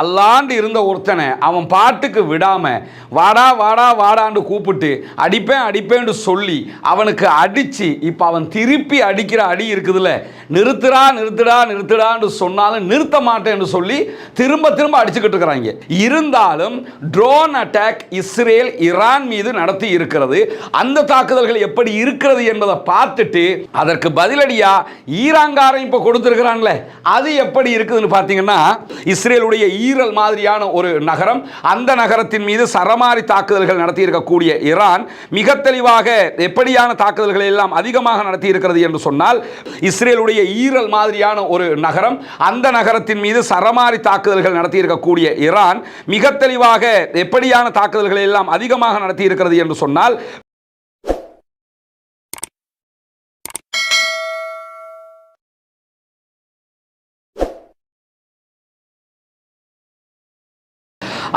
அல்லாண்டு இருந்த ஒருத்தனை அவன் பாட்டுக்கு விடாம வாடா வாடா வாடான்னு கூப்பிட்டு அடிப்பேன்னு சொல்லி அவனுக்கு அடிச்சு இப்ப அவன் திருப்பி அடிக்கிற அடி இருக்குதுல்ல, நிறுத்துடான்னு சொன்னாலும் நிறுத்த மாட்டேன்னு சொல்லி திரும்ப திரும்ப அடிச்சுக்கிட்டு இருக்கிறாங்க. இருந்தாலும் ட்ரோன் அட்டாக் இஸ்ரேல் ஈரான் மீது நடத்தி இருக்கிறது. அந்த தாக்குதல்கள் எப்படி இருக்கிறது என்பதை பார்த்துட்டு அதற்கு பதிலடியா ஈரான்காரன் இப்ப கொடுத்திருக்கிறான்ல, அது எப்படி இருக்குதுன்னு பார்த்தீங்கன்னா, இஸ்ரேலுடைய ஈரல் மாதிரியான ஒரு நகரம், அந்த நகரத்தின் மீது சரமாரி தாக்குதல்கள் நடத்தி இருக்கக்கூடிய ஈரான் மிக தெளிவாக எப்படியான தாக்குதல்களை எல்லாம் அதிகமாக நடத்தி இருக்கிறது என்று சொன்னால், இஸ்ரேலுடைய ஈரல் மாதிரியான ஒரு நகரம், அந்த நகரத்தின் மீது சரமாரி தாக்குதல்கள் நடத்தி இருக்கக்கூடிய ஈரான் மிக தெளிவாக எப்படியான தாக்குதல்களை எல்லாம் அதிகமாக நடத்தி இருக்கிறது என்று சொன்னால்,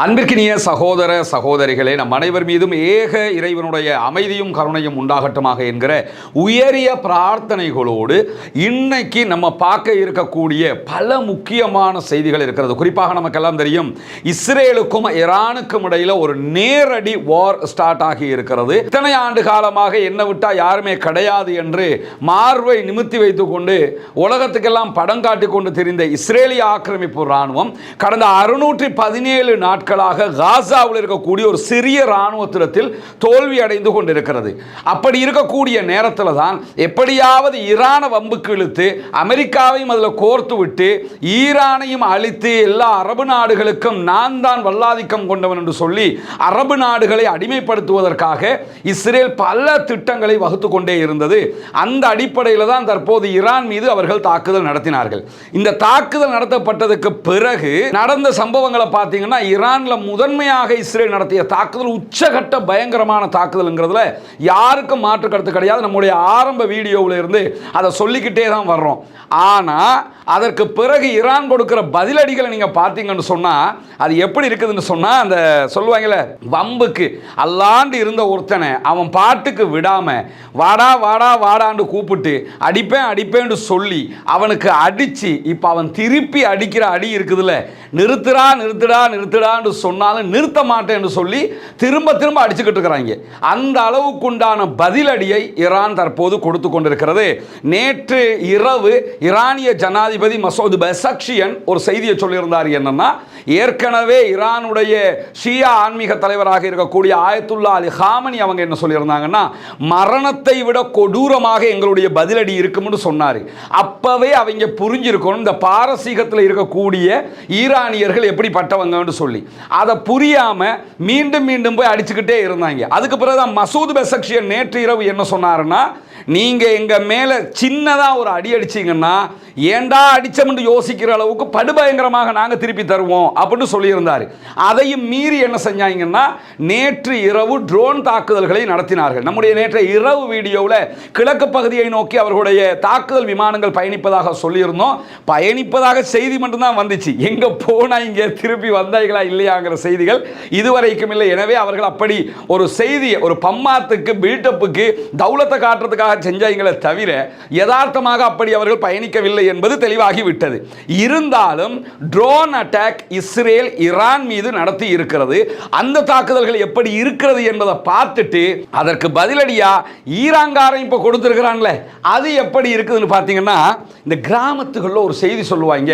அன்பிற்கினிய சகோதர சகோதரிகளே, நம் அனைவர் மீதும் ஏக இறைவனுடைய அமைதியும் கருணையும் உண்டாகட்டுமாக என்கிற உயரிய பிரார்த்தனைகளோடு இன்னைக்கு நம்ம பார்க்க இருக்கக்கூடிய பல முக்கியமான செய்திகள் இருக்கிறது. குறிப்பாக நமக்கெல்லாம் தெரியும், இஸ்ரேலுக்கும் ஈரானுக்கும் இடையில ஒரு நேரடி வார் ஸ்டார்ட் ஆகி இருக்கிறது. இத்தனை ஆண்டு காலமாக என்ன விட்டா யாருமே கிடையாது என்று மார்பை நிமித்தி வைத்துக் கொண்டு உலகத்துக்கெல்லாம் படம் காட்டிக் கொண்டு தெரிந்த இஸ்ரேலிய ஆக்கிரமிப்பு ராணுவம் கடந்த 617 நாட்கள் காசாவில் இருக்கக்கூடிய ஒரு சிறிய ராணுவத்தில் தோல்வி அடைந்து கொண்டிருக்கிறது. அப்படி இருக்கக்கூடிய நேரத்தில் தான் எப்படியாவது ஈரானை வம்புக்கு இழுத்து அமெரிக்காவையும் அதில் கோர்த்து விட்டு ஈரானையும் அழித்து எல்லா அரபு நாடுகளுக்கும் நான் தான் வல்லாதிக்கம் கொண்டவன் என்று சொல்லி அரபு நாடுகளை அடிமைப்படுத்துவதற்காக இஸ்ரேல் பல திட்டங்களை வகுத்து கொண்டே இருந்தது. அந்த அடிப்படையில் தான் தற்போது ஈரான் மீது அவர்கள் தாக்குதல் நடத்தினார்கள். இந்த தாக்குதல் நடத்தப்பட்டதுக்கு பிறகு நடந்த சம்பவங்களை பார்த்தீங்கன்னா, ஈரான்ல முதன்மையாக இஸ்ரேல் நடத்திய தாக்குதல் உச்சகட்ட பயங்கரமான தாக்குதல்ங்கிறதுல யாருக்கும் மாற்று கருத்து கிடையாது. நம்முடைய ஆரம்ப வீடியோவில் இருந்து அதை சொல்லிக்கிட்டே தான் வர்றோம். ஆனால் அதற்கு பிறகு ஈரான் கொடுக்கிற பதிலடிகளை நீங்க பார்த்தீங்கன்னு சொன்னா அது எப்படி இருக்குதுன்னு சொன்னா, அந்த சொல்லுவாங்கல்ல, வம்புக்கு அல்லாண்டு இருந்த ஒருத்தனை அவன் பாட்டுக்கு விடாம வாடா வாடா வாடான்னு கூப்பிட்டு அடிப்பேன்னு சொல்லி அவனுக்கு அடிச்சு இப்ப அவன் திருப்பி அடிக்கிற அடி இருக்குதுல்ல, நிறுத்துடான்னு சொன்னாலும் நிறுத்த மாட்டேன்னு சொல்லி திரும்ப திரும்ப அடிச்சுக்கிட்டு இருக்கிறாங்க. அந்த அளவுக்குண்டான பதிலடியை ஈரான் தற்போது கொடுத்து கொண்டிருக்கிறது. நேற்று இரவு ஈரானிய ஜனாதிபதி மசூத் பெஸக்ஷியன் ஒரு செய்தியை சொல்லியிருந்தார். என்னன்னா, ஏற்கனவே ஈரானுடைய ஷியா ஆன்மீக தலைவராக இருக்கக்கூடிய ஆயத்துல்லா அலி ஹாமனி அவங்க என்ன சொல்லியிருந்தாங்கன்னா, மரணத்தை விட கொடூரமாக எங்களுடைய பதிலடி இருக்கும்னு சொன்னார். அப்பவே அவங்க புரிஞ்சிருக்கணும் இந்த பாரசீகத்தில் இருக்கக்கூடிய ஈரானியர்கள் எப்படிப்பட்டவங்கன்னு சொல்லி. அதை புரியாம மீண்டும் மீண்டும் போய் அடிச்சுக்கிட்டே இருந்தாங்க. அதுக்கு பிறகுதான் மசூத் பெஸக்ஷியன் நேற்று இரவு என்ன சொன்னாருன்னா, நீங்க எங்க மேல சின்னதா ஒரு அடி அடிச்சீங்கன்னா ஏண்டா அடிச்சோம்னு யோசிக்கிற அளவுக்கு படுபயங்கரமாக நாங்க திருப்பி தருவோம் அப்படின்னு சொல்லியிருந்தார். அதையும் மீறி என்ன செஞ்சாங்கன்னா, நேற்று இரவு ட்ரோன் தாக்குதல்களை நடத்தினார்கள். நம்முடைய நேற்று இரவு வீடியோவில் கிழக்கு பகுதியை நோக்கி அவர்களுடைய தாக்குதல் விமானங்கள் பயணிப்பதாக சொல்லியிருந்தோம். பயணிப்பதாக செய்தி மட்டும்தான் வந்துச்சு. எங்க போனா இங்கே திருப்பி வந்தாங்களா இல்லையாங்கிற செய்திகள் இதுவரைக்கும் இல்லை. எனவே அவர்கள் அப்படி ஒரு செய்தியை ஒரு பம்மாத்துக்கு பில்டப்புக்கு தௌலத்தை காட்டுறதுக்காக செஞ்சாங்களே தவிர யதார்த்தமாக அப்படி அவர்கள் பயணிக்கவில்லை என்பது தெளிவாகி விட்டது. இருந்தாலும் ட்ரோன் அட்டாக் இஸ்ரேல் ஈரான் மீது நடத்தி இருக்கிறது. அந்த தாக்குதல்கள் எப்படி இருக்கிறது என்பதை பார்த்துட்டு அதற்கு பதிலடியா ஈரான்காரன் இப்ப கொடுத்திருக்கிறான்ல, அது எப்படி இருக்குதுன்னு பார்த்தீங்கன்னா, இந்த கிராமத்துக்குள்ள ஒரு செய்தி சொல்லுவாங்க,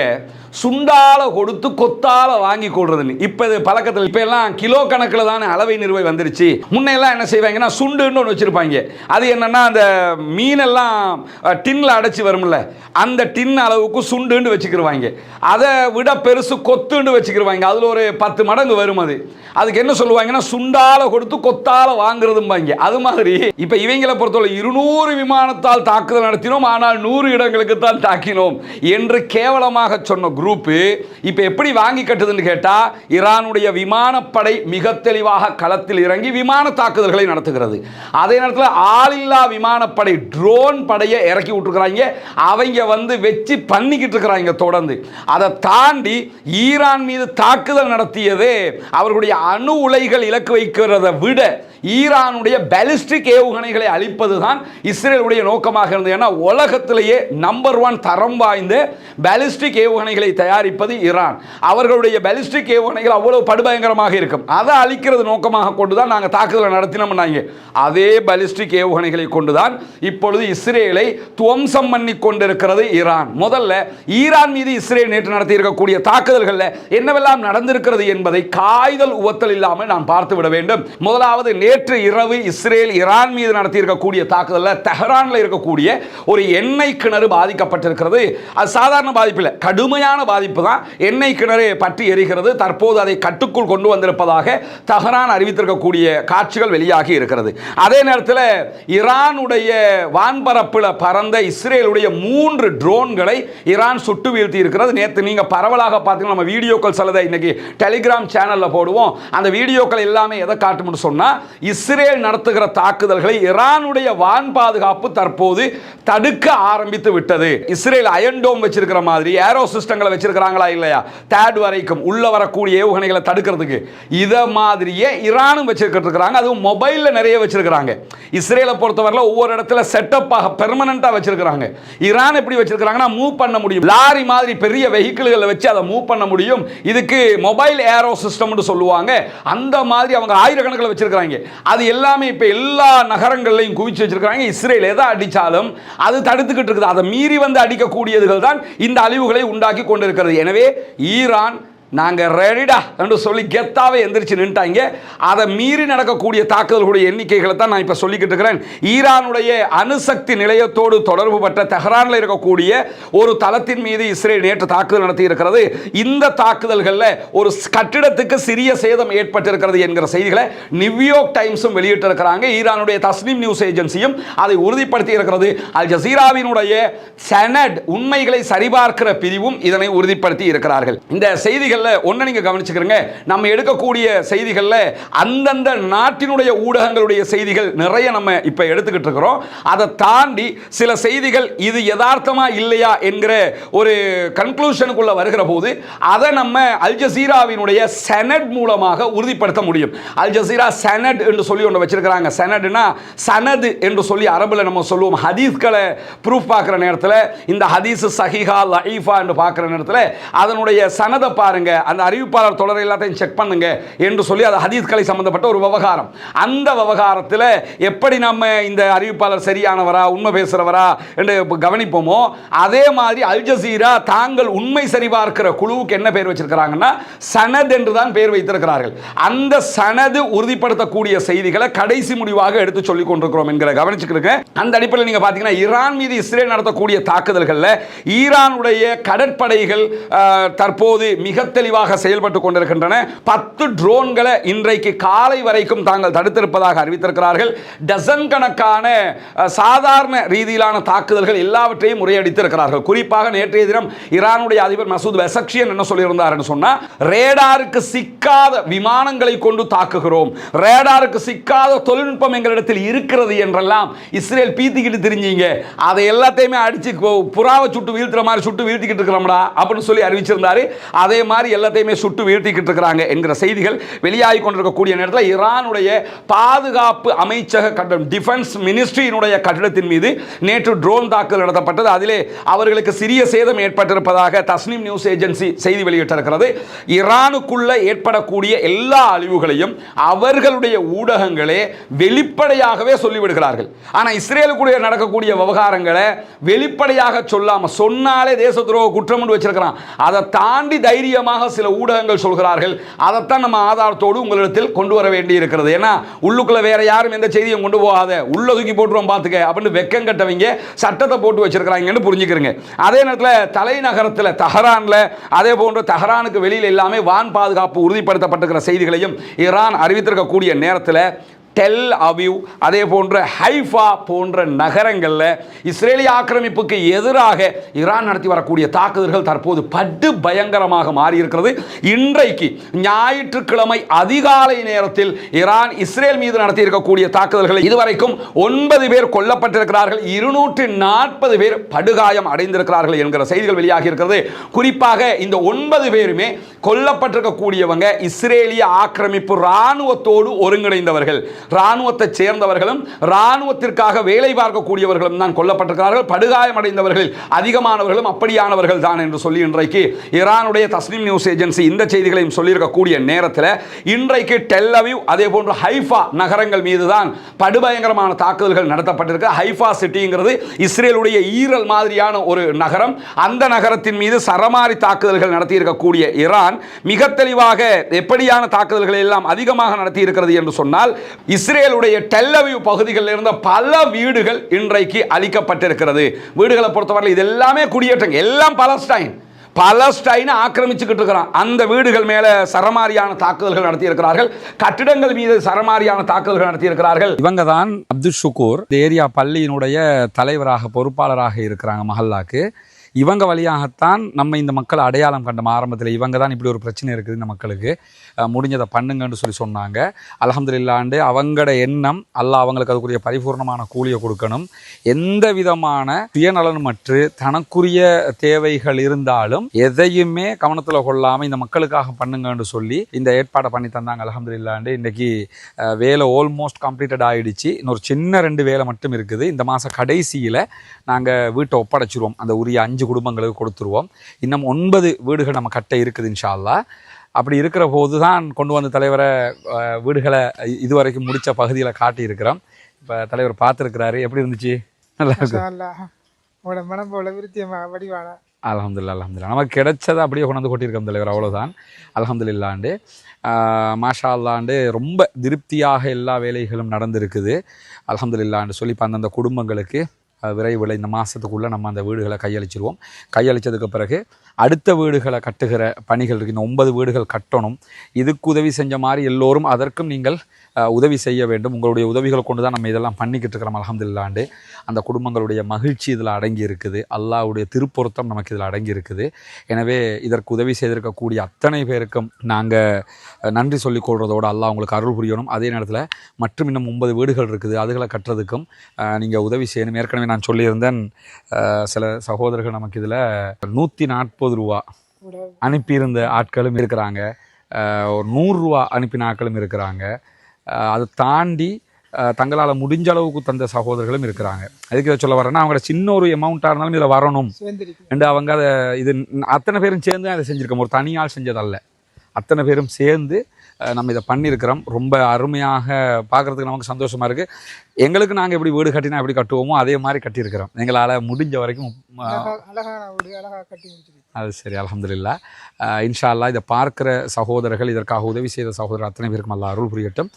சுண்டால கொடுத்து கொத்தால வாங்கி கொள்றதுன்னு. இப்போ இது பழக்கத்தில் இப்போ எல்லாம் கிலோ கணக்கில் தானே அளவை நிறுவை வந்துருச்சு. முன்னெல்லாம் என்ன செய்வாங்கன்னா, சுண்டுன்னு ஒன்று வச்சுருப்பாங்க. அது என்னென்னா, அந்த மீனெல்லாம் டின்னில் அடைச்சி வரும்ல, அந்த டின் அளவுக்கு சுண்டுன்னு வச்சுக்கிடுவாங்க. அதை விட பெருசு கொத்துன்னு வச்சுக்கிடுவாங்க. அதில் ஒரு 10 மடங்கு வரும். அதுக்கு என்ன சொல்லுவாங்கன்னா, சுண்டால கொடுத்து கொத்தால வாங்குறதும்பாங்க. அது மாதிரி இப்போ இவங்களை பொறுத்தவரை 200 விமானத்தால் தாக்குதல் நடத்தினோம், ஆனால் 100 இடங்களுக்கு தான் தாக்கினோம் என்று கேவலமாக சொன்ன குரூப் இப்ப எப்படி வாங்கி கட்டுதுன்னு கேட்டா, ஈரானுடைய விமானப்படை மிக தெளிவாக களத்தில் இறங்கி விமான தாக்குதல்களை நடத்துகிறது. அதே நேரத்தில் ஆளில்லா விமானப்படை ட்ரோன் படையை இறக்கி விட்டுருக்காங்க. அவங்க வந்து வெச்சு பண்ணிக்கிட்டு இருக்கிறாங்க தொடர்ந்து. அதை தாண்டி ஈரான் மீது தாக்குதல் நடத்தியதே அவர்களுடைய அணு உலைகள் இலக்கு வைக்கிறதை விட ஈரானுடைய பாலிஸ்டிக் ஏவுகணைகளை அழிப்பதுதான் இஸ்ரேலுடைய நோக்கமாக இருந்தது. ஏன்னா உலகத்திலேயே நம்பர் 1 தரம் வாய்ந்த பாலிஸ்டிக் ஏவுகணைகளை தயாரிப்பது ஈரான். அவர்களுடைய பாலிஸ்டிக் ஏவுகணைகள் அவ்வளவு படுபயங்கரமாக இருக்கும். அதை அழிக்கிறது நோக்கமாக கொண்டுதான் நாங்கள் தாக்குதலை நடத்தினோம்னாங்க. அதே பாலிஸ்டிக் ஏவுகணைகளை கொண்டுதான் இப்பொழுது இஸ்ரேலை துவம்சம் பண்ணி கொண்டிருக்கிறது ஈரான். முதல்ல ஈரான் மீது இஸ்ரேல் நேற்று நடத்தி இருக்கக்கூடிய தாக்குதல்கள் என்னவெல்லாம் நடந்திருக்கிறது என்பதை காய்தல் உவத்தல் இல்லாமல் நாம் பார்த்து விட வேண்டும். முதலாவது, நேற்று இரவு இஸ்ரேல் ஈரான் மீது நடத்தி இருக்கக்கூடிய தாக்குதலில் தெஹரானில் இருக்கக்கூடிய ஒரு எண்ணெய் கிணறு பாதிக்கப்பட்டிருக்கிறது. அது சாதாரண பாதிப்பு இல்லை, கடுமையான பாதிப்பு தான். எண்ணெய் கிணறு பற்றி எரிகிறது. தற்போது அதை கட்டுக்குள் கொண்டு வந்திருப்பதாக தெஹரான் அறிவித்திருக்கக்கூடிய காட்சிகள் வெளியாகி இருக்கிறது. அதே நேரத்தில் ஈரானுடைய வான்பரப்பில் பறந்த இஸ்ரேலுடைய 3 ட்ரோன்களை ஈரான் சுட்டு வீழ்த்தி இருக்கிறது. நேற்று நீங்க பரவலாக பார்த்தீங்கன்னா நம்ம வீடியோக்கள் சிலதை இன்னைக்கு டெலிகிராம் சேனல்ல போடுவோம். அந்த வீடியோக்கள் எல்லாமே எதை காட்டும்னு சொன்னா, இஸ்ரேல் நடத்துகிற தாக்குதல்களை ஈரானுடைய வான் பாதுகாப்பு தற்போது தடுக்க ஆரம்பித்து விட்டது. இஸ்ரேல் அயன் டோம் வச்சிருக்கிற மாதிரி ஏரோ சிஸ்டங்களை வச்சிருக்காங்களா இல்லையா, தேட் வரைக்கும் உள்ள வரக்கூடிய ஏவுகணைகளை தடுக்கிறதுக்கு இத மாதிரியே ஈரானும் வச்சிருக்காங்க. அதுவும் மொபைல்ல நிறைய வச்சிருக்காங்க. இஸ்ரேலை பொறுத்தவரையில் ஒவ்வொரு இடத்துல செட்டப்பாக பெர்மனண்டா வச்சிருக்காங்க. ஈரான் எப்படி வச்சிருக்காங்கன்னா, மூவ் பண்ண முடியும், லாரி மாதிரி பெரிய வெஹிக்கிள்களை வச்சு அதை மூவ் பண்ண முடியும். இதுக்கு மொபைல் ஏரோ சிஸ்டம்னு சொல்லுவாங்க. அந்த மாதிரி அவங்க ஆயிரக்கணக்கில் வச்சிருக்காங்க. அது எல்லாமே இப்ப எல்லா நகரங்களையும் குவிச்சு வச்சிருக்காங்க. இஸ்ரேல் எதை அடிச்சாலும் அது தடுத்துக்கிட்டு இருக்குது. அதை மீறி வந்து அடிக்கக்கூடியதுகள் தான் இந்த அழிவுகளை உண்டாக்கி கொண்டிருக்கிறது. எனவே ஈரான் நாங்கள் ரெடிடா என்று சொல்லி கெத்தாவே எந்திரிச்சு நின்ட்டாங்க. அதை மீறி நடக்கக்கூடிய தாக்குதல்களுடைய எண்ணிக்கைகளை தான் நான் இப்போ சொல்லிக்கிட்டு இருக்கிறேன். ஈரானுடைய அணுசக்தி நிலையத்தோடு தொடர்பு பட்ட தெஹரானில் இருக்கக்கூடிய ஒரு தளத்தின் மீது இஸ்ரேல் நேற்று தாக்குதல் நடத்தி இருக்கிறது. இந்த தாக்குதல்களில் ஒரு கட்டிடத்துக்கு சிறிய சேதம் ஏற்பட்டிருக்கிறது என்கிற செய்திகளை நியூயார்க் டைம்ஸும் வெளியிட்டிருக்கிறாங்க. ஈரானுடைய தஸ்னீம் நியூஸ் ஏஜென்சியும் அதை உறுதிப்படுத்தி இருக்கிறது. அல் ஜசீராவினுடைய சனட் உண்மைகளை சரிபார்க்கிற பிரிவும் இதனை உறுதிப்படுத்தி இருக்கிறார்கள். இந்த செய்திகள் ஒன்றை நீங்க கவனிச்சுக்கிறீங்க, நம்ம எடுக்கக்கூடிய செய்திகள்ல அந்தந்த நாட்டினுடைய ஊடகங்களுடைய செய்திகள் நிறைய நம்ம இப்ப எடுத்துக்கிட்டு இருக்கிறோம். அதை தாண்டி சில செய்திகள் இது யதார்த்தமா இல்லையா என்கிற ஒரு கன்க்ளூஷனுக்குள்ள வருகிற போது அதை நம்ம அல் ஜசீராவினுடைய சனட் மூலமாக உறுதிப்படுத்த முடியும். அல் ஜசீரா சனட் என்று சொல்லி ஒன்று வச்சிருக்கிறாங்க. சனட்னா சனது என்று சொல்லி அரபுல நம்ம சொல்லுவோம். ஹதீஸ்களை ப்ரூஃப் பார்க்குற நேரத்தில் இந்த ஹதீஸ் சஹீஹா லஈஃபா என்று பார்க்குற நேரத்தில் அதனுடைய சனதை பாருங்க, அந்த அறிவிப்பாளர் தொடர் எல்லாத்தையும் செக் பண்ணுங்க என்று சொல்லி அது ஹதீஸ்களை சம்பந்தப்பட்ட ஒரு விவகாரம். அந்த விவகாரத்தில் எப்படி நம்ம இந்த அறிவிப்பாளர் சரியானவரா உண்மை பேசுறவரா என்று கவனிப்போமோ, அதே மாதிரி அல் ஜசீரா தாங்கள் உண்மை சரிபார்க்கிற குழுவுக்கு என்ன பேர் வச்சிருக்கிறாங்கன்னா சனத் என்று தான் பேர் வைத்திருக்கிறார்கள். அந்த சனது உறுதிப்படுத்தக்கூடிய செய்திகளை கடைசி முடிவாக எடுத்து சொல்லிக் கொண்டிருக்கிறோம் என்கிற கவனிச்சுக்கிறீங்க. அந்த அடிப்படையில் நீங்க பாத்தீங்கன்னா ஈரான் மீது இஸ்ரேல் நடத்தக்கூடிய தாக்குதல்களில் ஈரானுடைய கடற்படைகள் தற்போது மிக தெளிவாக செயல்பட்டு கொண்டிருக்கின்றன. 10 ட்ரோன்களை இன்றைக்கு காலை வரைக்கும் தாங்கள் தடுத்திருப்பதாக அறிவித்திருக்கிறார்கள். டசன் கணக்கான சாதாரண ரீதியிலான தாக்குதல்கள் எல்லாவற்றையும் முறியடித்திருக்கிறார்கள். குறிப்பாக நேற்றைய தினம் ஈரானுடைய அதிபர் மசூத் பெசக்ஷியன் என்ன சொல்லியிருந்தார் என்று சொன்னா, ரேடாருக்கு சிக்காத விமானங்களை கொண்டு தாக்குகிறோம், ரேடாருக்கு சிக்காத தொழில்நுட்பம் எங்களிடத்தில் இருக்கிறது என்றெல்லாம் இஸ்ரேல் பீத்திக்கிட்டு தெரிஞ்சீங்க, அதை எல்லாத்தையுமே அடிச்சு புறாவை சுட்டு வீழ்த்துற மாதிரி சுட்டு வீழ்த்திக்கிட்டு இருக்கிறோம்டா அப்படின்னு சொல்லி அறிவிச்சிருந்தாரு. அதே மாதிரி எல்லாத்தையுமே சுட்டு வீழ்த்திக்கிட்டு இருக்கிறாங்க என்கிற செய்திகள் வெளியாகி கொண்டிருக்கக்கூடிய நேரத்தில் ஈரானுடைய பாதுகாப்பு அமைச்சக கட்டடம் டிஃபென்ஸ் மினிஸ்ட்ரியினுடைய கட்டிடத்தின் மீது நேற்று ட்ரோன் தாக்குதல் நடத்தப்பட்டது. அதிலே அவர்களுக்கு சிறிய சேதம் ஏற்பட்டிருப்பதாக தஸ்னீம் நியூஸ் ஏஜென்சி செய்தி வெளியிட்டிருக்கிறது. ஈரானுக்குள்ள ஏற்படக்கூடிய எல்லா அழிவுகளையும் அவர்களுடைய ஊடகங்களே வெளிப்படையாகவே சொல்லிவிடுகிறார்கள். ஆனால் இஸ்ரேலுக்குள்ள நடக்கக்கூடிய விவகாரங்களை வெளிப்படையாக சொல்லாம சொன்னாலே தேச துரோக குற்றம் வச்சிருக்கிறான். அதை தாண்டி தைரியமாக சில ஊடகங்கள் சொல்கிறார்கள். அதைத்தான் நம்ம ஆதாரத்தோடு உங்களிடத்தில் கொண்டு வர வேண்டி இருக்கிறது. ஏன்னா உள்ளுக்குள்ள வேற யாரும் எந்த செய்தியும் கொண்டு போகாத, உள்ள தூக்கி போட்டுருவோம் பார்த்துக்க அப்படின்னு வெக்கம் கட்டவங்க சட்டத்தை போட்டு வச்சிருக்கிறாங்கன்னு புரிஞ்சுக்கிறீங்க. அதே நேரத்தில் தலைநகரத்தில் தெஹரான்ல அதே போன்று தெஹரானுக்கு வெளியில் எல்லாமே வான் பாதுகாப்பு உறுதிப்படுத்தப்பட்டிருக்கிற செய்திகளையும் ஈரான் அறிவித்திருக்கக்கூடிய நேரத்தில் டெல் அவிவ் அதே போன்ற ஹைஃபா போன்ற நகரங்களில் இஸ்ரேலிய ஆக்கிரமிப்புக்கு எதிராக ஈரான் நடத்தி வரக்கூடிய தாக்குதல்கள் தற்போது படு பயங்கரமாக மாறியிருக்கிறது. இன்றைக்கு ஞாயிற்றுக்கிழமை அதிகாலை நேரத்தில் ஈரான் இஸ்ரேல் மீது நடத்தி இருக்கக்கூடிய தாக்குதல்கள் இதுவரைக்கும் 9 பேர் கொல்லப்பட்டிருக்கிறார்கள், 240 பேர் படுகாயம் அடைந்திருக்கிறார்கள் என்கிற செய்திகள் வெளியாகி இருக்கிறது. குறிப்பாக இந்த 9 பேருமே கொல்லப்பட்டிருக்கக்கூடியவங்க இஸ்ரேலிய ஆக்கிரமிப்பு இராணுவத்தோடு ஒருங்கிணைந்தவர்கள். இராணுவத்தை சேர்ந்தவர்களும் இராணுவத்திற்காக வேலை பார்க்கக்கூடியவர்களும் தான் கொல்லப்பட்டிருக்கிறார்கள். படுகாயமடைந்தவர்கள் அதிகமானவர்களும் அப்படியானவர்கள் தான் என்று சொல்லி இன்றைக்கு ஈரானுடைய தஸ்னீம் நியூஸ் ஏஜென்சி இந்த செய்திகளையும் சொல்லியிருக்கக்கூடிய நேரத்தில் இன்றைக்கு டெல் அவீவ் அதே போன்று ஹைஃபா நகரங்கள் மீது தான் படுபயங்கரமான தாக்குதல்கள் நடத்தப்பட்டிருக்கு. ஹைஃபா சிட்டிங்கிறது இஸ்ரேலுடைய ஈரல் மாதிரியான ஒரு நகரம். அந்த நகரத்தின் மீது சரமாரி தாக்குதல்கள் நடத்தியிருக்கக்கூடிய ஈரான் மிக தெளிவாக எப்படியான தாக்குதல்களை எல்லாம் அதிகமாக நடத்தி இருக்கிறது என்று சொன்னால், இஸ்ரேலுடைய டெல் அவீவ் பகுதிகளில் இருந்த பல வீடுகள் இன்றைக்கு அழிக்கப்பட்டிருக்கிறது. வீடுகளை பொறுத்தவரை இது எல்லாமே குடியேற்றம், எல்லாம் பலஸ்டைனை ஆக்கிரமிச்சுக்கிட்டு இருக்கிறான். அந்த வீடுகள் மேல சரமாரியான தாக்குதல்கள் நடத்தி இருக்கிறார்கள். கட்டிடங்கள் மீது சரமாரியான தாக்குதல்கள் நடத்தி இருக்கிறார்கள். இவங்க தான் அப்துல் ஷுக்கூர் ஏரியா பள்ளியினுடைய தலைவராக பொறுப்பாளராக இருக்கிறாங்க மஹல்லாக்கு. இவங்க வழியாகத்தான் நம்ம இந்த மக்களை அடையாளம் கண்டோம். ஆரம்பத்தில் இவங்க தான் இப்படி ஒரு பிரச்சனை இருக்குது இந்த மக்களுக்கு, முடிஞ்சதை பண்ணுங்கன்னு சொன்னாங்க. அல்ஹம்துலில்லாஹ் அவங்களோட எண்ணம் அல்லாஹ் அவங்களுக்கு அதுக்குரிய பரிபூர்ணமான கூலியை கொடுக்கணும். எந்த விதமான சுயநலனுமற்று தனக்குரிய தேவைகள் இருந்தாலும் எதையுமே கவனத்தில் கொள்ளாமல் இந்த மக்களுக்காக பண்ணுங்கன்னு சொல்லி இந்த ஏற்பாடை பண்ணி தந்தாங்க. அல்ஹம்துலில்லாஹ் இன்றைக்கி வேலை ஆல்மோஸ்ட் கம்ப்ளீட்டட் ஆகிடுச்சு. இன்னொரு சின்ன 2 வேலை மட்டும் இருக்குது. இந்த மாதம் கடைசியில் நாங்கள் வீட்டை ஒப்படைச்சிருவோம். அந்த உரிய 5 குடும்பங்களுக்கு கொடுத்துருவோம். இன்னும் 9 வீடுகள் நம்ம கட்ட இருக்குது இன்ஷா அல்லாஹ். அப்படி இருக்கிற போது தான் கொண்டு வந்த தலைவரை வீடுகளை இதுவரைக்கும் முடித்த பகுதியில் காட்டியிருக்கிறோம். இப்போ தலைவர் பார்த்துருக்கிறாரு. எப்படி இருந்துச்சு? நல்லா இருக்கு. அல்ஹம்துலில்லாஹ் நமக்கு கிடைச்சதை அப்படியே கொண்டு வந்து கொட்டியிருக்கோம் தலைவர், அவ்வளோதான். அல்ஹம்துலில்லாஹ் மாஷா அல்லாஹ் ரொம்ப திருப்தியாக எல்லா வேலைகளும் நடந்திருக்குது. அல்ஹம்துலில்லாஹ் சொல்லி இப்போ அந்தந்த குடும்பங்களுக்கு விரைவில் இந்த மாதத்துக்குள்ளே நம்ம அந்த வீடுகளை கையளிச்சிருவோம். கையளித்ததுக்கு பிறகு அடுத்த வீடுகளை கட்டுகிற பணிகள் இருக்குது. இந்த 9 வீடுகள் கட்டணும். இதுக்கு உதவி செஞ்ச மாதிரி எல்லோரும் அதற்கும் நீங்கள் உதவி செய்ய வேண்டும். உங்களுடைய உதவிகளை கொண்டு தான் நம்ம இதெல்லாம் பண்ணிக்கிட்டு இருக்கிறோம். அல்ஹம்துலில்லாஹ் அந்த குடும்பங்களுடைய மகிழ்ச்சி இதில் அடங்கி இருக்குது. அல்லாஹ்வுடைய திருப்பொருத்தம் நமக்கு இதில் அடங்கி இருக்குது. எனவே இதற்கு உதவி செய்திருக்கக்கூடிய அத்தனை பேருக்கும் நாங்கள் நன்றி சொல்லிக் கொள்வதோடு அல்லாஹ் உங்களுக்கு அருள் புரியணும். அதே நேரத்தில் மற்றும் இன்னும் 9 வீடுகள் இருக்குது, அதுகளை கட்டுறதுக்கும் நீங்கள் உதவி செய்யணும். ஏற்கனவே நான் சொல்லியிருந்தேன், சில சகோதரர்கள் நமக்கு இதில் 140 ரூபா அனுப்பியிருந்த ஆட்களும் இருக்கிறாங்க, ஒரு 100 ரூபா அனுப்பின ஆட்களும் இருக்கிறாங்க. அதை தாண்டி தங்களால் முடிஞ்ச அளவுக்கு தந்த சகோதரர்களும் இருக்கிறாங்க. அதுக்கு சொல்ல வரேன்னா, அவங்களோட சின்ன ஒரு அமௌண்ட்டாக இருந்தாலும் இதில் வரணும் என்று அவங்க அதை இது அத்தனை பேரும் சேர்ந்து அதை செஞ்சுருக்கோம். ஒரு தனியால் செஞ்சதல்ல, அத்தனை பேரும் சேர்ந்து நம்ம இதை பண்ணியிருக்கிறோம். ரொம்ப அருமையாக பார்க்குறதுக்கு நமக்கு சந்தோஷமாக இருக்குது. எங்களுக்கு நாங்கள் எப்படி வீடு கட்டினா எப்படி கட்டுவோமோ அதே மாதிரி கட்டியிருக்கிறோம். எங்களால் முடிஞ்ச வரைக்கும் அது சரி. அல்ஹம்துலில்லாஹ் இன்ஷா அல்லாஹ் இதை பார்க்குற சகோதரர்கள், இதற்காக உதவி செய்த சகோதரர் அத்தனை பேருக்கும் அல்லாஹ் அருள் புரியட்டும்.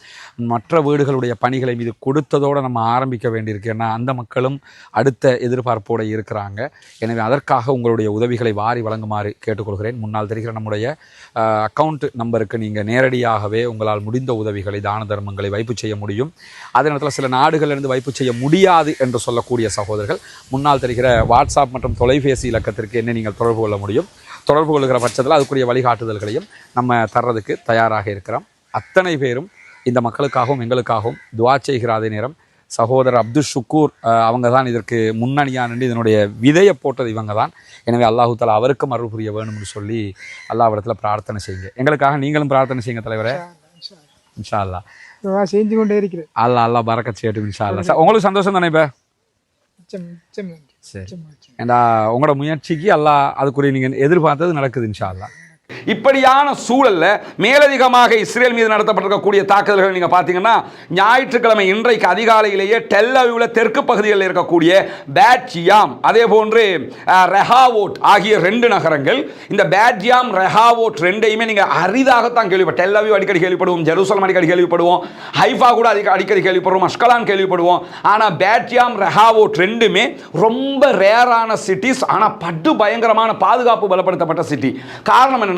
மற்ற வீடுகளுடைய பணிகளை மீது கொடுத்ததோடு நம்ம ஆரம்பிக்க வேண்டியிருக்கு. ஏன்னா அந்த மக்களும் அடுத்த எதிர்பார்ப்போடு இருக்கிறாங்க. எனவே அதற்காக உங்களுடைய உதவிகளை வாரி வழங்குமாறு கேட்டுக்கொள்கிறேன். முன்னால் தெரிகிற நம்முடைய அக்கௌண்ட் நம்பருக்கு நீங்கள் நேரடியாகவே உங்களால் முடிந்த உதவிகளை, தான தர்மங்களை வைப்பு செய்ய முடியும். அதே நேரத்தில் சில நாடுகளிலிருந்து வைப்பு செய்ய முடியாது என்று சொல்லக்கூடிய சகோதரர்கள் முன்னால் தெரிகிற வாட்ஸ்அப் மற்றும் தொலைபேசி இலக்கத்திற்கு என்ன நீங்கள் தொடர்பு கொள்ள முடியும். தொடர்பு கொள்கிற பட்சத்தில் அதுக்குரிய வழிகாட்டுதல்களையும் நம்ம தர்றதுக்கு தயாராக இருக்கிறோம். அத்தனை பேரும் இந்த மக்களுக்காகவும் எங்களுக்காகவும் துவா செய்கிற அதே நேரம் சகோதரர் அப்துல் ஷுக்கூர் அவங்க தான் இதற்கு முன்னணியாக நின்று இதனுடைய விதையை போட்டது இவங்க தான். எனவே அல்லாஹு தஆலா அவருக்கும் அருள் புரிய வேணும்னு சொல்லி அல்லாஹ்விடத்தில் பிரார்த்தனை செய்யுங்க. எங்களுக்காக நீங்களும் பிரார்த்தனை செய்யுங்க தலைவரே. இன்ஷா அல்லாஹ் செஞ்சு கொண்டே இருக்கிறேன். அல்லாஹ் பரக்கத் செய்யட்டும் இன்ஷா அல்லாஹ். உங்களுக்கு சந்தோஷம் தானே? இப்போ சரி, ஏண்டா உங்களோட முயற்சிக்கு அல்லாஹ் அதுக்குரிய நீங்கள் எதிர்பார்த்தது நடக்குது இன்ஷா அல்லாஹ். இப்படியான சூழல்ல மேலதிகமாக இஸ்ரேல் மீது நடத்தப்பட்டிருக்கக்கூடிய தாக்குதல்கள் நீங்க பாத்தீங்கன்னா, ஞாயிற்றுக்கிழமை இன்றைக்கு அதிகாலையிலேயே டெல் அவீவ்ல தெற்கு பகுதிகளில் இருக்கக்கூடிய பேட்ஜியாம் அதே போன்று ரெஹாவோட் ஆகிய 2 நகரங்கள். இந்த பேட்ஜியாம் ரெஹாவோட் 2ஐயுமே நீங்க அரிதாகத்தான் கேள்விப்படும். டெல் அவீவ் அடிக்கடி கேள்விப்படுவோம், ஜெருசலம் அடிக்கடி கேள்விப்படுவோம், ஹைஃபா கூட அடிக்கடி கேள்விப்படுவோம், அஷ்கலான் கேள்விப்படுவோம். ஆனா பேட்ஜியாம் ரெஹாவோட் 2மே ரொம்ப ரேரான சிட்டிஸ். ஆனா படு பயங்கரமான பாதுகாப்பு பலப்படுத்தப்பட்ட சிட்டி. காரணம் என்ன?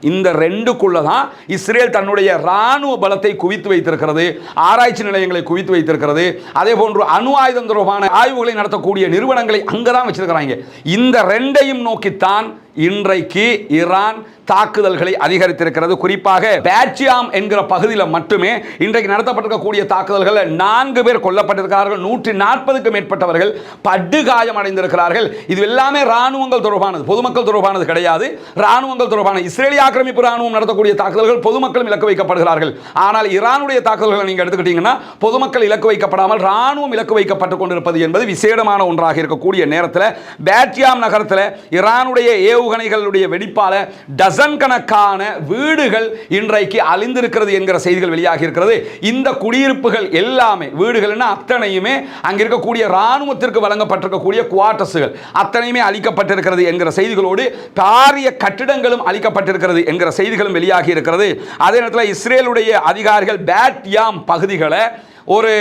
இந்த 2க்குள்ள தான் இஸ்ரேல் தன்னுடைய ராணுவ பலத்தை குவித்து வைத்திருக்கிறது, ஆராய்ச்சி நிலையங்களை குவித்து வைத்திருக்கிறது. அதே போன்று அணு ஆயுதம் தொடர்பான ஆய்வுகளை நடத்தக்கூடிய நிறுவனங்களை அங்கதான் வச்சிருக்கிறாங்க. இந்த 2ஐயும் நோக்கித்தான் இன்றைக்கு ஈரான் தாக்குதல்களை அதிகரித்திருக்கிறது. குறிப்பாக பேட்சியாம் என்கிற பகுதியில் மட்டுமே இன்றைக்கு நடத்தப்பட்டிருக்கக்கூடிய தாக்குதல்கள் 4 பேர் கொல்லப்பட்டிருக்கிறார்கள், 140க்கும் மேற்பட்டவர்கள் படுகாயம் அடைந்திருக்கிறார்கள். இது எல்லாமே ராணுவங்கள் தொடர்பானது, பொதுமக்கள் தொடர்பானது கிடையாது. ராணுவங்கள் தொடர்பான இஸ்ரேலிய ஆக்கிரமிப்பு ராணுவம் நடத்தக்கூடிய தாக்குதல்கள் பொதுமக்கள் இலக்கு வைக்கப்படுகிறார்கள். ஆனால் ஈரானுடைய தாக்குதல்களை நீங்க எடுத்துக்கிட்டீங்கன்னா பொதுமக்கள் இலக்கு வைக்கப்படாமல் ராணுவம் இலக்கு வைக்கப்பட்டுக் கொண்டிருப்பது என்பது விசேடமான ஒன்றாக இருக்கக்கூடிய நேரத்தில் பேட்சியாம் நகரத்தில் ஈரானுடைய ஏவுகணைகளுடைய வெடிப்பால டசன் கணக்கான வீடுகள் இன்றைக்கு அழிந்திருக்கிறது என்கிற செய்திகள் வெளியாகி இருக்கிறது. இந்த குடியிருப்புகள் எல்லாமே வீடுகள்னா அத்தனையுமே அங்க இருக்கக்கூடிய ராணுவத்திற்கு வழங்கப்பட்டிருக்கக்கூடிய குவார்டர்ஸ்கள் அத்தனையுமே அழிக்கப்பட்டிருக்கிறது என்கிற செய்திகளோடு பாரிய கட்டிடங்களும் அழிக்கப்பட்டிருக்கிறது என்கிற செய்திகளும் வெளியாகி இருக்கிறது. அதே நேரத்தில் இஸ்ரேலுடைய அதிகாரிகள் பேட்யாம் பகுதிகளை ஒரு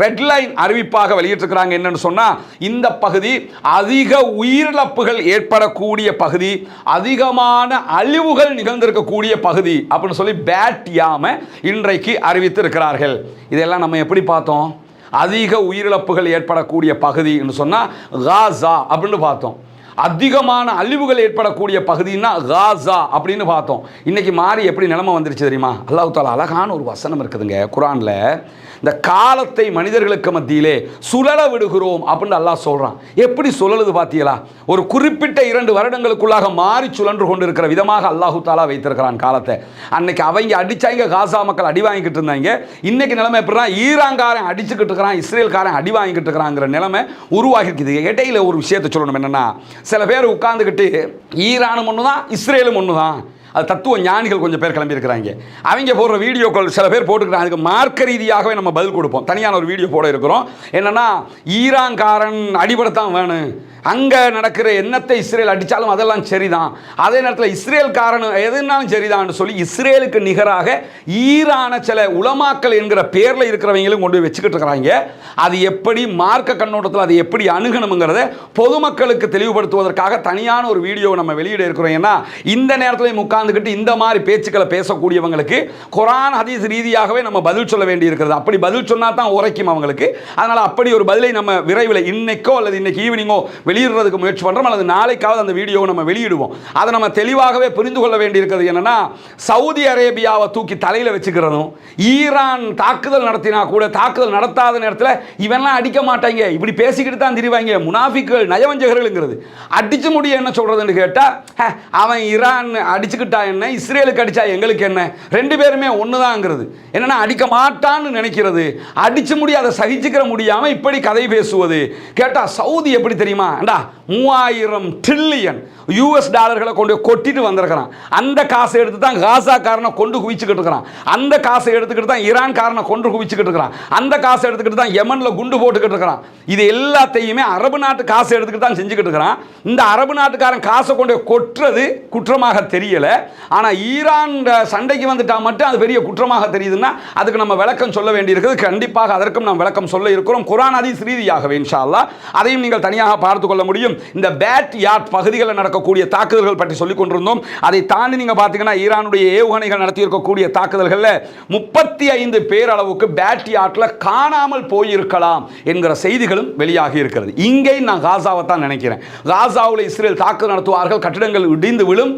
ரெட் லைன் அறிவிப்பாக வெளியிட்டிருக்கிறாங்க. என்னன்னு சொன்னா, இந்த பகுதி அதிக உயிரிழப்புகள் ஏற்படக்கூடிய பகுதி, அதிகமான அழிவுகள் நிகழ்ந்திருக்கக்கூடிய பகுதி அப்படின்னு சொல்லி பேட்யாம இன்றைக்கு அறிவித்திருக்கிறார்கள். இதெல்லாம் நம்ம எப்படி பார்த்தோம்? அதிக உயிரிழப்புகள் ஏற்படக்கூடிய பகுதி என்று சொன்னா காசா அப்படின்னு பார்த்தோம். அதிகமான அழிவுகள் ஏற்படக்கூடிய பகுதினா காசா அப்படின்னு பார்த்தோம். இன்னைக்கு மாறி எப்படி நிலைமை வந்துருச்சு தெரியுமா? அல்லாஹ் தஆலா அழகான ஒரு வசனம் இருக்குதுங்க குர்ஆன்ல. இந்த காலத்தை மனிதர்களுக்கு மத்தியிலே சுழல விடுகிறோம் அப்படின்னு அல்லாஹ் சொல்றான். எப்படி சுழலுது பார்த்தீங்களா? ஒரு குறிப்பிட்ட 2 வருடங்களுக்குள்ளாக மாறி சுழன்று கொண்டிருக்கிற விதமாக அல்லாஹ் தஆலா வைத்திருக்கிறான் காலத்தை. அன்னைக்கு அவங்க அடிச்சாங்க, காசா மக்கள் அடி வாங்கிட்டு இருந்தாங்க. இன்னைக்கு நிலைமை எப்படின்னா, ஈரான்காரன் அடிச்சுக்கிட்டு இருக்கிறான், இஸ்ரேல்காரன் அடி வாங்கிட்டு இருக்கிறாங்கிற நிலைமை உருவாகி இருக்குது. இடையில ஒரு விஷயத்தை சொல்லணும். என்னன்னா, சில பேர் உட்கார்ந்துக்கிட்டு ஈரானும் ஒன்று தான் இஸ்ரேலும் ஒன்று தான், அது தத்துவ ஞானிகள் கொஞ்சம் பேர் கிளம்பியிருக்கிறாங்க. அவங்க போடுற வீடியோக்கள் சில பேர் போட்டுக்கிறாங்க. அதுக்கு மார்க்க ரீதியாகவே நம்ம பதில் கொடுப்போம். தனியான ஒரு வீடியோ போட இருக்கிறோம். என்னன்னா, ஈரான்காரன் அடிபடத்தான் வேணும், அங்கே நடக்கிற என்னத்தை இஸ்ரேல் அடித்தாலும் அதெல்லாம் சரிதான், அதே நேரத்தில் இஸ்ரேல்காரன் எதுனாலும் சரிதான் சொல்லி இஸ்ரேலுக்கு நிகராக ஈரான சில உலமாக்கள் என்கிற பேரில் இருக்கிறவங்களும் கொண்டு வச்சுக்கிட்டு இருக்கிறாங்க. அது எப்படி மார்க்க கண்ணோட்டத்தில் அதை எப்படி அணுகணுங்கிறத பொதுமக்களுக்கு தெளிவுபடுத்துவதற்காக தனியான ஒரு வீடியோவை நம்ம வெளியிட இருக்கிறோம். ஏன்னா இந்த நேரத்தில் உட்கார்ந்துக்கிட்டு இந்த மாதிரி பேச்சுக்களை பேசக்கூடியவங்களுக்கு குர்ஆன் ஹதீஸ் ரீதியாகவே நம்ம பதில் சொல்ல வேண்டி இருக்கிறது. அப்படி பதில் சொன்னால் தான் உரைக்கும் அவங்களுக்கு. அதனால் அப்படி ஒரு பதிலை நம்ம விரைவில் இன்னைக்கோ அல்லது இன்னைக்கு ஈவினிங்கோ வெளியிடுறதுக்கு முயற்சி பண்ணுறோம், அல்லது நாளைக்காவது அந்த வீடியோவை நம்ம வெளியிடுவோம். அதை நம்ம தெளிவாகவே புரிந்து கொள்ள வேண்டியிருக்கிறது. என்னன்னா, சவுதி அரேபியாவை தூக்கி தலையில் வச்சுக்கிறதும், ஈரான் தாக்குதல் நடத்தினா கூட தாக்குதல் நடத்தாத நேரத்தில் இவன்லாம் அடிக்க மாட்டாங்க, இப்படி பேசிக்கிட்டு தான் திரிவாங்க, முனாஃபிக்குகள் நயவஞ்சகர்கள்ங்கிறது. அடிச்சு முடிய என்ன சொல்றதுன்னு கேட்டால், அவன் ஈரான் அடிச்சுக்கிட்டா என்ன, இஸ்ரேலுக்கு அடிச்சா எங்களுக்கு என்ன, 2 பேருமே ஒண்ணுதாங்கிறது. என்னன்னா, அடிக்க மாட்டான்னு நினைக்கிறது, அடிச்சு முடிய அதை சகிச்சுக்கிற முடியாம இப்படி கதை பேசுவது. கேட்டா சவுதி எப்படி தெரியுமா? 3000 ட்ரில்லியன் US டாலர்களை கொண்டு கொட்டிட்டு வந்திருக்கிறான். அந்த காசை எடுத்து தான் காசா காரனை கொண்டு குவிச்சுக்கிட்டு இருக்கிறான். அந்த காசை எடுத்துக்கிட்டு தான் ஈரான் காரனை கொண்டு குவிச்சுக்கிட்டு இருக்கிறான். அந்த காசை எடுத்துக்கிட்டு தான் யமன்ல குண்டு போட்டுக்கிட்டு இருக்கிறான். இது எல்லாத்தையுமே அரபு நாட்டு காசை எடுத்துக்கிட்டு தான் செஞ்சுக்கிட்டு இருக்கிறான். இந்த அரபு நாட்டுக்காரன் காசை கொண்டு கொட்டுறது குற்றமாக தெரியல, ஆனா ஈரான் சண்டைக்கு வந்துட்டா மட்டும் அது பெரிய குற்றமாக தெரியுதுன்னா அதுக்கு நம்ம விளக்கம் சொல்ல வேண்டியிருக்கிறது. கண்டிப்பாக அதற்கும் நாம் விளக்கம் சொல்ல இருக்கிறோம் குர்ஆன் ஹதீஸ் ரீதியாகவே இன்ஷா அல்லாஹ். அதையும் நீங்கள் தனியாக பார்த்து கொள்ள முடியும். இந்த பேட் யாட் பகுதிகளில் நடக்கக்கூடிய தாக்குதல்கள் பற்றி சொல்லிக் கொண்டிருந்தோம். அதை தாண்டி நீங்க பார்த்தீங்கன்னா ஈரானுடைய ஏவுகணைகள் நடத்தி இருக்கக்கூடிய தாக்குதல்களில் 35 பேர் அளவுக்கு பேட் யாட்ல காணாமல் போயிருக்கலாம் என்கிற செய்திகளும் வெளியாகி இருக்கிறது. இங்கே நான் காசாவை தான் நினைக்கிறேன். காசாவில் இஸ்ரேல் தாக்குதல் நடத்துவார்கள், கட்டிடங்கள் இடிந்து விழும்,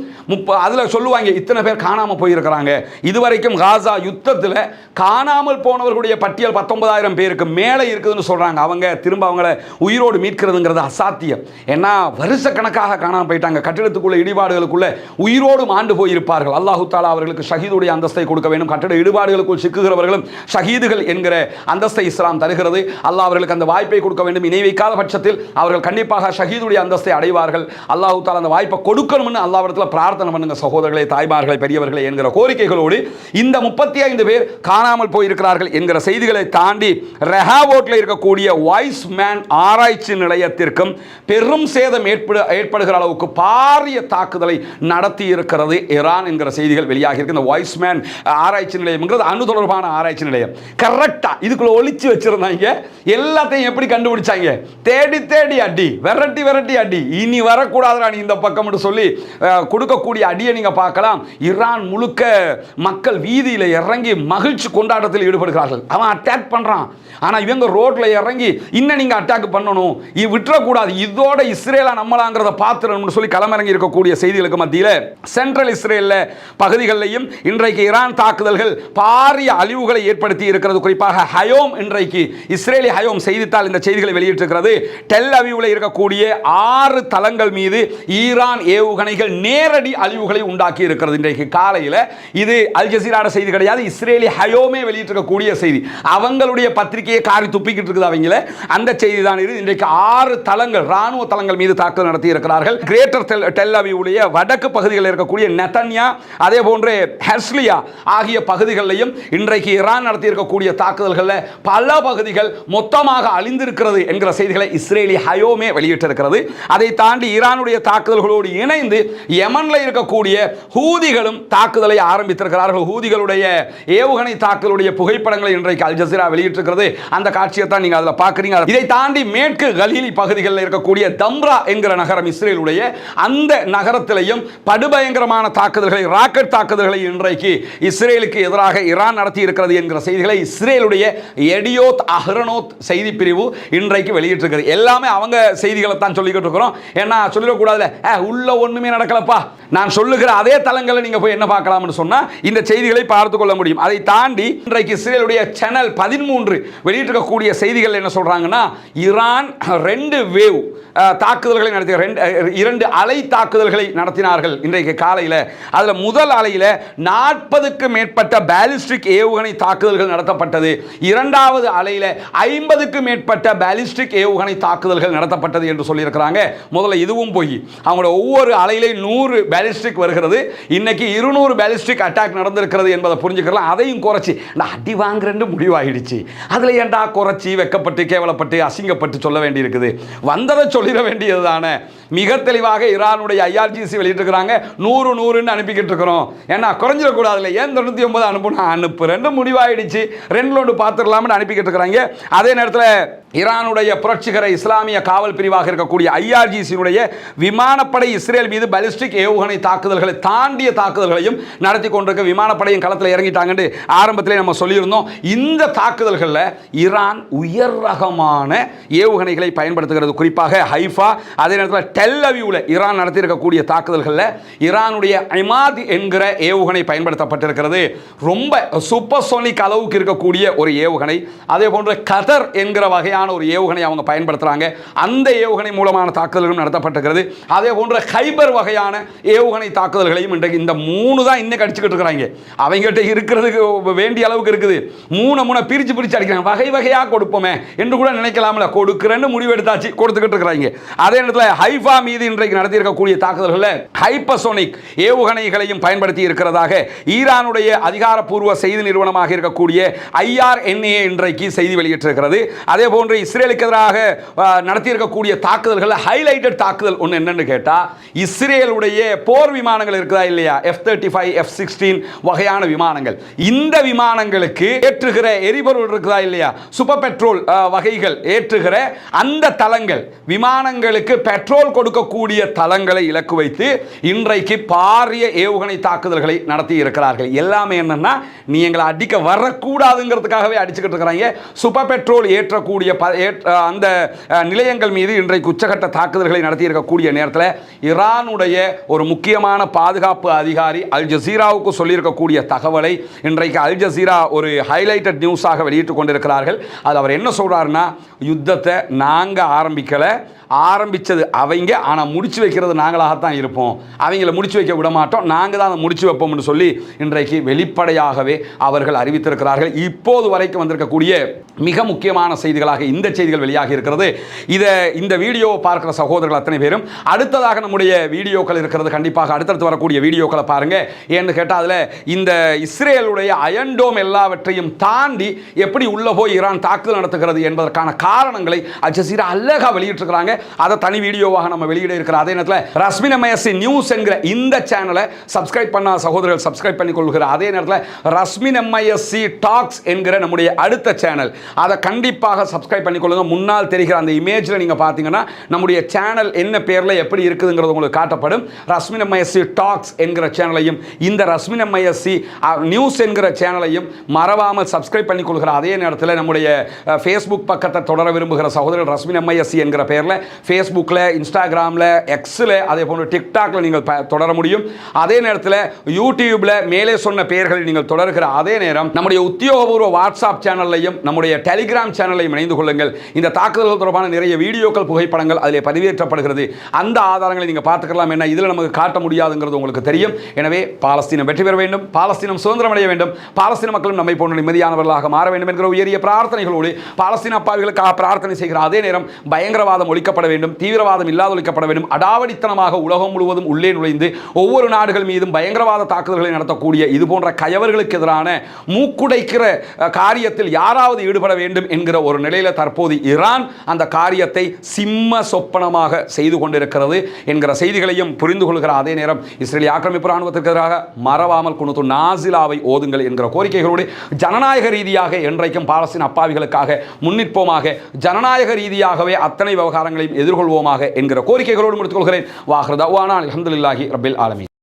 அதில் சொல்லுவாங்க இத்தனை பேர் காணாமல் போயிருக்கிறாங்க. இதுவரைக்கும் காசா யுத்தத்தில் காணாமல் போனவர்களுடைய பட்டியல் 19,000 பேருக்கு மேலே இருக்குதுன்னு சொல்றாங்க. அவங்க திரும்ப அவங்கள உயிரோடு மீட்கிறதுங்கிறது அசாத்தியம். ஏன்னா வருஷ கணக்காக காணாமல் போயிட்டாங்க. கட்டிடத்துக்குள்ள இடிபாடுகளுக்குள்ள உயிரோடு மாண்டு போயிருப்பார்கள். அல்லாஹு தஆலா அவர்களுக்கு ஷஹீதுடைய அந்தஸ்தை கொடுக்க வேண்டும். கட்டிட இடிபாடுகளுக்குள் சிக்குகிறவர்களும் ஷஹீதுகள் என்கிற அந்தஸ்தை இஸ்லாம் தருகிறது. அல்லாஹ் அவர்களுக்கு அந்த வாய்ப்பை கொடுக்க வேண்டும். இணை வைக்காத பட்சத்தில் அவர்கள் கண்டிப்பாக ஷஹீதுடைய அந்தஸ்தை அடைவார்கள். அல்லாஹு தஆலா அந்த வாய்ப்பை கொடுக்கணும்னு அல்லாஹ்விடத்தில் பிரார்த்தனை பண்ணுங்க சகோதரர்களே, தாய்மார்களே, பெரியவர்களே என்கிற கோரிக்கைகளோடு இந்த 35 பேர் காணாமல் போயிருக்கிறார்கள் என்கிற செய்திகளை தாண்டி ரெஹாவோட்டில் இருக்கக்கூடிய வாய்ஸ்மேன் ஆராய்ச்சி நிலையத்திற்கும் பெரும் சேதம் ஏற்படுகிற அளவுக்கு பாரிய தாக்குதலை நடத்தி இருக்கிறது ஈரான் என்கிற செய்திகள் வெளியாகி இருக்கு. இந்த வாய்ஸ்மேன் ஆராய்ச்சி நிலையம்ங்கிறது அணு தொடர்பான ஆராய்ச்சி நிலையம். கரெக்டா இதுக்குள்ள ஒளிச்சு வச்சிருந்தாங்க. எல்லாத்தையும் எப்படி கண்டுபிடிச்சாங்க? தேடி தேடி அடி, விரட்டி விரட்டி அடி, இனி வரக்கூடாதுடா நீ இந்த பக்கம் சொல்லி கொடுக்கக்கூடிய அடியை நீங்க பார்க்கலாம், ஈரான் முழுக்க மக்கள் வீதியில் இறங்கி மகிழ்ச்சி கொண்டாட்டத்தில் ஈடுபடுகிறார்கள். அவன் அட்டாக் பண்றான், ஆனா இவங்க ரோட்ல இறங்கி இன்னும் நீங்க அட்டாக் பண்ணணும், விட்டுறக்கூடாது, இதோட இஸ்ரேலா நம்மளாங்கிறத பார்த்துடணும்னு சொல்லி களமிறங்கி இருக்கக்கூடிய செய்திகளுக்கு மத்தியில் சென்ட்ரல் இஸ்ரேல் பகுதிகளிலையும் இன்றைக்கு ஈரான் தாக்குதல்கள் பாரிய அழிவுகளை ஏற்படுத்தி இருக்கிறது. குறிப்பாக ஹயோம், இன்றைக்கு இஸ்ரேலி ஹயோம் செய்தித்தாள் இந்த செய்திகளை வெளியிட்டிருக்கிறது. டெல் அவீவில் இருக்கக்கூடிய 6 தளங்கள் மீது ஈரான் ஏவுகணைகள் நேரடி அழிவுகளை உண்டாக்கி இருக்கிறது. இன்றைக்கு காலையில் இது அல் ஜசீராட செய்தி கிடையாது, இஸ்ரேலி ஹயோமே வெளியிட்டிருக்கக்கூடிய செய்தி. அவங்களுடைய பத்திரிகையை காரி துப்பிக்கிட்டு இருக்குது அவங்கள, அந்த செய்தி தான் இது. இன்றைக்கு 6 தளங்கள், ராணுவ தளங்கள் மீது தாக்குதல் நடத்தி இருக்கிறார்கள். கிரேட்டர் டெல் அவீவுடைய வடக்கு பகுதிகளில் இருக்கக்கூடிய நெதன்யா, அதே போன்று ஹெர்ஸ்லியா ஆகிய பகுதிகளிலையும் இன்றைக்கு ஈரான் நடத்தி இருக்கக்கூடிய தாக்குதல்களில் பல பகுதிகள் மொத்தமாக அழிந்திருக்கிறது என்கிற செய்திகளை இஸ்ரேலி ஹயோமே வெளியிட்டிருக்கிறது. அதை தாண்டி ஈரானுடைய தாக்குதல்களோடு இணைந்து யமன்ல இருக்கக்கூடிய ஹூதிகளும் தாக்குதலை ஆரம்பித்திருக்கிறார்கள். ஹூதிகளுடைய ஏவுகணை தாக்குதலுடைய புகைப்படங்களை இன்றைக்கு அல் ஜசீரா வெளியிட்டிருக்கிறது. அந்த காட்சியை தான் நீங்க அதில் பார்க்குறீங்க. இதை தாண்டி மேற்கு கலீலி பகுதிகளில் இருக்கக்கூடிய தம்ரா என்கிற நகரம் இஸ்ரேலுடைய, அந்த நகரத்திலையும் படுபயங்கரமான தாக்குதல்களை, ராக்கெட் தாக்குதல்களை இன்றைக்கு இஸ்ரேலுக்கு எதிராக ஈரான் நடத்தி இருக்கிறது என்கிற செய்திகளை இஸ்ரேலுடைய எடியோத் அஹ்ரனோத் செய்தி பிரிவு இன்றைக்கு வெளியிட்டிருக்கிறது. எல்லாமே அவங்க செய்திகளை தான் சொல்லிக்கிட்டு இருக்கிறோம். ஏன்னா சொல்லிடக்கூடாதுல, உள்ள ஒண்ணுமே நடக்கலப்பா, நான் சொல்லுகிற அதே தளங்களை நீங்க போய் என்ன பார்க்கலாம்னு சொன்னா இந்த செய்திகளை பார்த்து கொள்ள முடியும். அதை தாண்டி இன்றைக்கு இஸ்ரேலுடைய சேனல் 13 வெளியிட்டிருக்கக்கூடிய செய்திகள் என்ன சொல்றாங்கன்னா, ஈரான் 2 வேவ் தாக்குதல்களை நடத்தி 2 அலை தாக்குதல்களை நடத்தினார்கள் இன்றைக்கு காலையில். அதில் முதல் அலையில் 40க்கு மேற்பட்ட பாலிஸ்டிக் ஏவுகணை தாக்குதல்கள் நடத்தப்பட்டது. இரண்டாவது அலையில் 50க்கு மேற்பட்ட பாலிஸ்டிக் ஏவுகணை தாக்குதல்கள் நடத்தப்பட்டது என்று சொல்லியிருக்கிறாங்க. முதல்ல இதுவும் போய் அவங்களோட ஒவ்வொரு அலையிலே 100 பாலிஸ்டிக் வருகிறது. இன்னைக்கு 200 பாலிஸ்டிக் அட்டாக் நடந்திருக்கிறது என்பதை புரிஞ்சுக்கலாம். அதையும் குறைச்சி அடி வாங்குறேன்னு முடிவாயிடுச்சு. அதில் ஏன்டா குறைச்சி வெக்கப்பட்டு கேவலப்பட்டு அசிங்கப்பட்டு சொல்ல வேண்டியிருக்குது, வந்ததை சொல்லிட வேண்டியதுதானே. மிக தெளிவாக ஈரானுடைய ஐஆர்ஜிசி வெளியிட்டிருக்கிறாங்க, 100 அனுப்பிக்கிட்டு இருக்கிறோம். ஏன்னா குறைஞ்சிடக்கூடாதுல்ல, ஏன் 99 அனுப்புறேன்னு முடிவாயிடுச்சு, 2 பார்த்துடலாம்னு அனுப்பிக்கிட்டு இருக்கிறாங்க. அதே நேரத்தில் ஈரானுடைய புரட்சிகர இஸ்லாமிய காவல் பிரிவாக இருக்கக்கூடிய ஐஆர்ஜிசியினுடைய விமானப்படை இஸ்ரேல் மீது பாலிஸ்டிக் ஏவுகணை தாக்குதல்களை தாண்டிய தாக்குதல்களையும் நடத்தி கொண்டிருக்க விமானப்படையின் களத்தில் இறங்கிட்டாங்கன்னு ஆரம்பத்திலே நம்ம சொல்லியிருந்தோம். இந்த தாக்குதல்களில் ஈரான் உயர் ரகமான ஏவுகணைகளை பயன்படுத்துகிறது. குறிப்பாக ஹைஃபா, அதே நேரத்தில் டெல் அவீவில் ஈரான் நடத்தியிருக்கக்கூடிய தாக்குதல்களில் ஈரானுடைய இமாத் என்கிற ஏவுகணை பயன்படுத்தப்பட்டிருக்கிறது. ரொம்ப சூப்பர்சோனிக் அளவுக்கு இருக்கக்கூடிய ஒரு ஏவுகணை. அதே போன்று கதர் என்கிற வகையான ஒரு ஏவுகணை அவங்க பயன்படுத்துறாங்க. அந்த ஏவுகணை மூலமான தாக்குதல்களும் நடத்தப்பட்டிருக்கிறது. அதே போன்ற ஹைபர் வகையான ஏவுகணை தாக்குதல்களையும் இன்றைக்கு இந்த 3 தான் இன்னைக்கு அடிச்சுக்கிட்டு இருக்கிறாங்க. அவங்ககிட்ட இருக்கிறதுக்கு வேண்டிய அளவுக்கு இருக்குது. 3 பிரிச்சு அடிக்கிறாங்க. வகை வகையாக கொடுப்போமே என்று கூட நினைக்கலாம்ல, கொடுக்கிறேன்னு முடிவெடுத்தாச்சு, கொடுத்துக்கிட்டு இருக்கிறாங்க. அதே நேரத்தில் ஹைஃபா மீது இன்றைக்கு நடத்தியிருக்கக்கூடிய தாக்குதல்களில் ஹைப்பர்சோனிக் ஏவுகணைகளையும் பயன்படுத்தி இருக்கிறதாக ஈரானுடைய அதிகாரப்பூர்வ செய்தி நிறுவனமாக இருக்கக்கூடிய IRNA இன்றைக்கு செய்தி வெளியிட்டிருக்கிறது. அதே போன்று இஸ்ரேலுக்கு எதிராக நடத்தியிருக்கக்கூடிய தாக்குதல்கள் ஹைலைட்டட் தாக்குதல் ஒன்று என்னன்னு கேட்டா, இஸ்ரேலுடைய போர் விமானங்கள் இருக்குதா இல்லையா, F-35 F-16 வகையான விமானங்கள், இந்த விமானங்களுக்கு ஏற்றுகிற எரிபொருள் இருக்குதா இல்லையா, சூப்பர் பெட்ரோல் வகைகள் ஏற்றுகிற அந்த தளங்கள், விமானங்களுக்கு பெட்ரோல் கொடுக்கக்கூடிய தளங்களை இலக்கு வைத்து இன்றைக்கு பாரிய ஏவுகணை தாக்குதல்களை நடத்தி இருக்கிறார்கள். எல்லாமே என்னன்னா, நீ எங்களை அடிக்க வரக்கூடாதுங்கிறதுக்காகவே அடிச்சுக்கிட்டு இருக்கிறாங்க. சூப்பர் பெட்ரோல் ஏற்றக்கூடிய அந்த நிலையங்கள் மீது இன்றைக்கு உச்சகட்ட தாக்குதல்களை நடத்தி இருக்கக்கூடிய நேரத்தில் ஈரானுடைய ஒரு முக்கியமான பாதுகாப்பு அதிகாரி அல் ஜசீராவுக்கு சொல்லியிருக்கக்கூடிய தகவலை இன்றைக்கு அல் ஜசீரா ஒரு ஹைலைட்டட் நியூஸாக வெளியிட்டு கொண்டிருக்கிறார்கள். அது அவர் என்ன சொல்றாருன்னா, யுத்தத்தை நாங்கள் ஆரம்பிச்சது அவங்க, ஆனால் முடிச்சு வைக்கிறது நாங்களாகத்தான் இருப்போம், அவங்கள முடிச்சு வைக்க விட மாட்டோம், நாங்கள் தான் அதை முடிச்சு வைப்போம்னு சொல்லி இன்றைக்கு வெளிப்படையாகவே அவர்கள் அறிவித்திருக்கிறார்கள். இப்போது வரைக்கும் வந்திருக்கக்கூடிய மிக முக்கியமான செய்திகளாக இந்த செய்திகள் வெளியாகி இருக்கிறது. இந்த வீடியோவை பார்க்கிற சகோதரர்கள் அத்தனை பேரும் அடுத்ததாக நம்முடைய வீடியோக்கள் இருக்கிறது, கண்டிப்பாக அடுத்தடுத்து வரக்கூடிய வீடியோக்களை பாருங்க. ஏன்னு கேட்டால் அதில் இந்த இஸ்ரேலுடைய அயன்டோம் எல்லாவற்றையும் தாண்டி எப்படி உள்ள போய் ஈரான் தாக்குதல் நடத்துகிறது என்பதற்கான காரணங்களை அல் ஜசீரா அழகா வெளியிட்டிருக்கிறாங்க. அதை தனி வீடியோவாக நம்ம வெளியிட இருக்கிற அதே நேரத்தில் ரஸ்மின் எம்ஐஎஸ்சி நியூஸ் என்கிற இந்த சேனலை சப்ஸ்கிரைப் பண்ண சகோதரர்கள் சப்ஸ்கிரைப் பண்ணி கொள்கிற அதே நேரத்தில் ரஸ்மின் எம்ஐஎஸ்சி டாக்ஸ் என்கிற நம்முடைய அடுத்த சேனல், அதை கண்டிப்பாக சப்ஸ்கிரைப் பண்ணி கொள்ளுங்க. முன்னால் தெரிகிற அந்த இமேஜில் நீங்கள் பார்த்தீங்கன்னா நம்முடைய சேனல் என்ன பேரில் எப்படி இருக்குதுங்கிறது உங்களுக்கு காட்டப்படும். ரஸ்மின் எம்ஐஎஸ்சி டாக்ஸ் என்கிற சேனலையும் இந்த ரஸ்மின் எம்ஐஎஸ்சி நியூஸ் என்கிற சேனலையும் மறவாமல் சப்ஸ்கிரைப் பண்ணிக்கொள்கிற அதே நேரத்தில் நம்முடைய ஃபேஸ்புக் பக்கத்தை தொடர விரும்புகிற சகோதரர் ரஸ்மின் எம்ஐஎஸ்சி என்கிற பெயரில் ஃபேஸ்புக்கில், இன்ஸ்டாகிராமில், எக்ஸில், அதே போன்று டிக்டாக்ல நீங்கள் தொடர முடியும். அதே நேரத்தில் யூடியூப்ல மேலே சொன்ன பெயர்களில் நீங்கள் தொடர்கிற அதே நேரம் நம்முடைய உத்தியோகபூர்வ வாட்ஸ்அப் சேனலையும் நம்முடைய டெலிகிராம் சேனலையும் இணைந்து கொள்ளுங்கள். இந்த தாக்குதல்கள் தொடர்பான நிறைய வீடியோக்கள், புகைப்படங்கள் அதிலே பதிவேற்றப்படுகிறது. அந்த ஆதாரங்களை நீங்கள் பார்த்துக்கலாம். என்ன இதில் நமக்கு காட்ட முடியாதுங்கிறது உங்களுக்கு தெரியும். எனவே பாலஸ்தீனம் வெற்றி பெற வேண்டும், பாலஸ்தீனம் சுதந்திரம் அடைய வேண்டும், பாலஸ்தீன மக்களும் நம்மை போன்ற நிம்மதியானவர்களாக மாற வேண்டும் என்கிற உயரிய பிரார்த்தனைகளோடு பாலஸ்தீன அப்பாவிகளுக்காக பிரார்த்தனை செய்கிற அதே நேரம் பயங்கரவாதம் ஒழிக்கப்பட வேண்டும், தீவிரவாதம் இல்லாத ஒழிக்கப்பட வேண்டும். அடாவடித்தனமாக உலகம் முழுவதும் உள்ளே நுழைந்து ஒவ்வொரு நாடுகள் மீதும் பயங்கரவாத தாக்குதல்களை நடத்தக்கூடிய இது போன்ற கயவர்களுக்கு எதிரான மூக்குடைக்கிற காரியத்தில் யாராவது ஈடுபட வேண்டும் என்கிற ஒரு நிலையில் தற்போது ஈரான் அந்த காரியத்தை சிம்ம சொப்பனமாக செய்து கொண்டிருக்கிறது என்கிற செய்திகளையும் புரிந்து கொள்கிற அதே நேரம் இஸ்ரேலிய ஆக்கிரமிப்பு ராணுவத்திற்கு எதிராக மறவாமல் குனுத்து நாசிலாவை ஓதுங்கள் என்கிற கோரிக்கைகளோடு ஜனநாயக ரீதியாக என்றைக்கும் பாலஸ்தீன அப்பாவிகளுக்காக முன்னிற்போமாக, ஜனநாயக ரீதியாகவே அத்தனை விவகாரங்களையும் எதிர்கொள்வோமாக என்கிற கோரிக்கைகளோடு முடித்துக் கொள்கிறேன். வாஹ்ரதவானா அல்ஹம்துலில்லாஹி ரப்பில் ஆலமீன்.